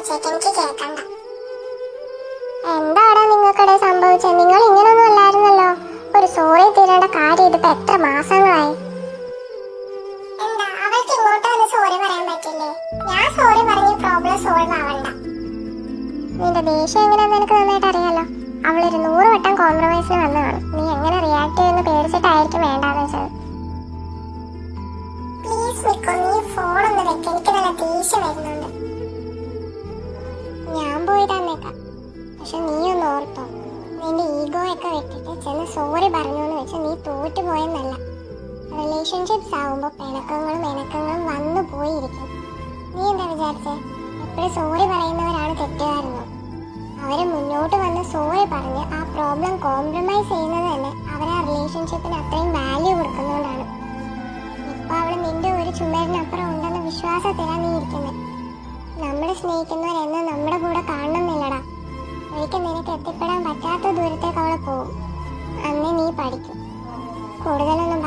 വെച്ചേക്ക്, എനിക്ക് കേൾക്കണ്ട. എന്താടാ നിങ്ങൾക്കിടെ സംഭവിച്ചത്? നിങ്ങൾ ഇങ്ങനൊന്നും അല്ലായിരുന്നല്ലോ. ഒരു സോറി തീരേണ്ട കാര്യം ഇതിപ്പോ എത്ര മാസങ്ങളായി. എന്താ അവൾക്ക് ഇങ്ങോട്ട് വന്ന് സോറി പറയാൻ പറ്റില്ലേ? ഞാൻ സോറി പറഞ്ഞ് പ്രോബ്ലം സോൾവ് ആവണ്ട. നിന്റെ ദേഷ്യം എങ്ങനെയാന്ന് എനിക്ക് നന്നായിട്ട് അറിയാലോ. അവളൊരു 100 വട്ടം കോംപ്രമൈസിന് വന്നതാണ്. നീ എങ്ങനെ റിയാക്ട് ചെയ്യുമെന്ന് പേടിച്ചിട്ടായിരിക്കും വേണ്ടാന്ന് വെച്ചത്. പ്ലീസ് മിക്കോ, നീ ഫോണൊന്ന് വെക്ക്, എനിക്ക് നല്ല ദേഷ്യം വരുന്നുണ്ട്. ഞാൻ പോയി തന്നേക്കാം. പക്ഷെ നീ ഒന്ന് ഓർത്തോ, നിന്റെ ഈഗോ ഒക്കെ വെട്ടിട്ട് ചെന്ന് സോറി പറഞ്ഞു എന്ന് വെച്ച് നീ തോറ്റു പോയെന്നല്ല. റിലേഷൻഷിപ്സ് ആവുമ്പോൾ പിണക്കങ്ങളും വന്നു പോയിരിക്കും. നീ എന്താ വിചാരിച്ചേ എപ്പോഴും സോറി പറയുന്നവരാണ് തെറ്റുകാരെന്നോ? അവര് മുന്നോട്ട് വന്ന് സോറി പറഞ്ഞ് ആ പ്രോബ്ലം കോംപ്രമൈസ് ചെയ്യുന്നത് തന്നെ അവരെ ആ റിലേഷൻഷിപ്പിന് അത്രയും വാല്യൂ കൊടുക്കുന്നതുകൊണ്ടാണ്. ഇപ്പൊ അവള് നിന്റെ ഒരു ചുമരിനപ്പുറം ഉണ്ടെന്ന വിശ്വാസത്തിലാണ് നീ ഇരിക്കുന്നത്. നമ്മൾ സ്നേഹിക്കുന്നവരെന്ന് നമ്മുടെ കൂടെ കാണണമെന്നില്ലടാ. ഒരിക്കൽ നിനക്ക് എത്തിപ്പെടാൻ പറ്റാത്ത ദൂരത്തേക്ക് അവള് പോവും. അന്നേ നീ പഠിക്കും. കൂടുതലൊന്നും